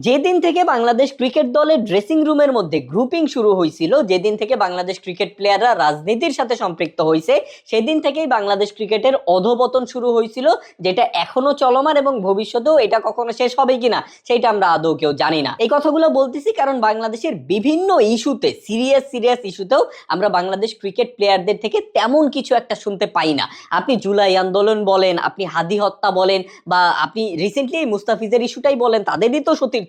যেদিন থেকে বাংলাদেশ ক্রিকেট দলের ড্রেসিং রুমের মধ্যে গ্রুপিং শুরু হয়েছিল, যেদিন থেকে বাংলাদেশ ক্রিকেট প্লেয়াররা রাজনীতির সাথে সম্পৃক্ত হয়েছে, সেদিন থেকেই বাংলাদেশ ক্রিকেটের অধোপতন শুরু হয়েছিল, যেটা এখনো চলমান এবং ভবিষ্যতেও এটা কখনো শেষ হবে কিনা সেটা আমরা আদৌ কেউ জানি না। এই কথাগুলো বলতেছি কারণ বাংলাদেশের বিভিন্ন ইস্যুতে, সিরিয়াস সিরিয়াস ইস্যুতেও আমরা বাংলাদেশ ক্রিকেট প্লেয়ারদের থেকে তেমন কিছু একটা শুনতে পাই না। আপনি জুলাই আন্দোলন বলেন, আপনি হাদি হত্যা বলেন, বা আপনি রিসেন্টলি মুস্তাফিজের ইস্যুটাই বলেন, তাদেরই তো সতীর্থ।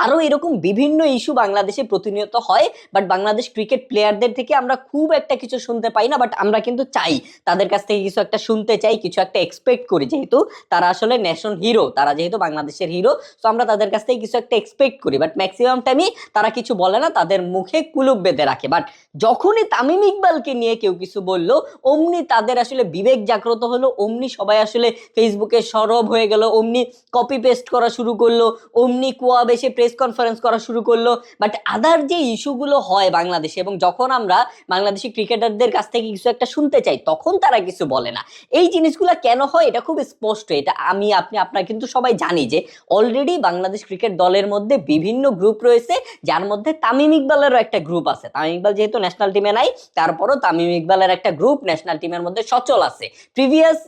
আরো এরকম বিভিন্ন ইস্যু বাংলাদেশে প্রতিনিয়ত হয়, বাট বাংলাদেশ ক্রিকেট প্লেয়ারদের থেকে আমরা খুব একটা কিছু শুনতে পাই না। বাট আমরা কিন্তু চাই তাদের কাছ থেকে কিছু একটা শুনতে চাই, কিছু একটা এক্সপেক্ট করি, যেহেতু তারা আসলে ন্যাশন হিরো, তারা যেহেতু বাংলাদেশের হিরো, তো আমরা তাদের কাছ থেকে কিছু একটা এক্সপেক্ট করি। বাট ম্যাক্সিমাম টাইমই তারা কিছু বলে না, তাদের মুখে কুলুপ বেঁধে রাখে। বাট যখনই তামিম ইকবালকে নিয়ে কেউ কিছু বললো, অমনি তাদের আসলে বিবেক জাগ্রত হলো, অমনি সবাই আসলে ফেসবুকে সরব হয়ে গেল, অমনি কপি পেস্ট করা শুরু করলো, অমনি কুয়া বেশি প্রেস কনফারেন্স করা শুরু করলো। বাট আদার যে ইস্যুগুলো হয় বাংলাদেশে, এবং যখন আমরা বাংলাদেশি ক্রিকেটারদের কাছ থেকে কিছু একটা শুনতে চাই, তখন তারা কিছু বলে না। এই জিনিসগুলো কেন হয় এটা খুব স্পষ্ট, এটা আমি আপনি আপনারা কিন্তু সবাই জানি যে অলরেডি বাংলাদেশ ক্রিকেট দলের মধ্যে বিভিন্ন গ্রুপ রয়েছে, যার মধ্যে তামিম ইকবালেরও একটা গ্রুপ আছে। তামিম ইকবাল যেহেতু ন্যাশনাল টিমে নাই, তারপরও তামিম ইকবালের একটা গ্রুপ ন্যাশনাল টিমের মধ্যে সচল আছে। প্রিভিয়াস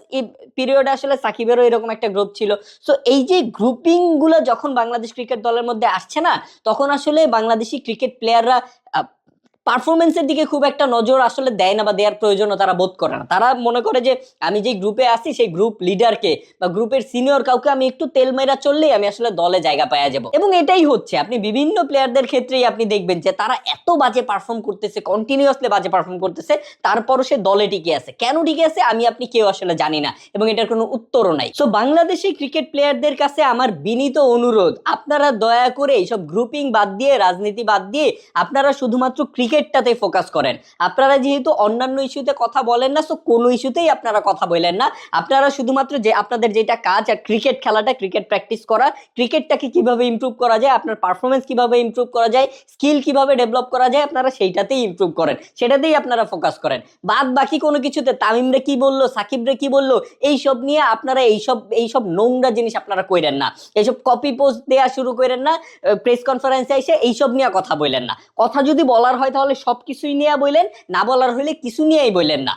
পিরিয়ডে আসলে সাকিবেরও এরকম একটা গ্রুপ ছিল। সো এই যে গ্রুপিং গুলো যখন বাংলাদেশ ক্রিকেট দলের মধ্যে আসছে না, তখন আসলে বাংলাদেশি ক্রিকেট প্লেয়াররা পারফরমেন্সের দিকে খুব একটা নজর আসলে দেয় না, বা দেওয়ার প্রয়োজনও তারা বোধ করে না। তারা মনে করে যে আমি যে গ্রুপে আছি সেই গ্রুপ লিডারকে বা গ্রুপের সিনিয়র কাউকে আমি একটু তেল মেরা চললেই আমি আসলে দলে জায়গা পাওয়া যাব। এবং এটাই হচ্ছে, আপনি বিভিন্ন প্লেয়ারদের ক্ষেত্রেই আপনি দেখবেন যে তারা এত বাজে পারফর্ম করতেছে, কন্টিনিউয়াসলি বাজে পারফর্ম করতেছে, তারপরও সে দলে টিকে আছে। কেন টিকে আছে আমি আপনি কেউ আসলে জানি না, এবং এটার কোনো উত্তরও নাই। সো বাংলাদেশি ক্রিকেট প্লেয়ারদের কাছে আমার বিনীত অনুরোধ, আপনারা দয়া করে এইসব গ্রুপিং বাদ দিয়ে, রাজনীতি বাদ দিয়ে আপনারা শুধুমাত্র ক্রিকেটটাতে ফোকাস করেন। আপনারা যেহেতু অন্যান্য ইস্যুতে কথা বলেন না, সো কোনো ইস্যুতেই আপনারা কথা বলেন না। আপনারা শুধুমাত্র যে আপনাদের যেটা কাজ, আর ক্রিকেট খেলাটা, ক্রিকেট প্র্যাকটিস করা, ক্রিকেটটাকে কিভাবে ইমপ্রুভ করা যায়, আপনার পারফরমেন্স কিভাবে ইমপ্রুভ করা যায়, স্কিল কিভাবে ডেভেলপ করা যায়, আপনারা সেইটাতেই ইমপ্রুভ করেন, সেটাতেই আপনারা ফোকাস করেন। বাদ বাকি কোনো কিছুতে তামিমরে কি বললো, সাকিবরে কি বললো, এইসব নিয়ে আপনারা এইসব এইসব নোংরা জিনিস আপনারা কইরেন না। এইসব কপি পোস্ট দেওয়া শুরু করেন না, প্রেস কনফারেন্সে এসে এইসব নিয়ে কথা বললেন না। কথা যদি বলার হয় তাহলে সবকিছুই নিয়ে বললেন, না বলার হলে কিছু নিয়েই বললেন না।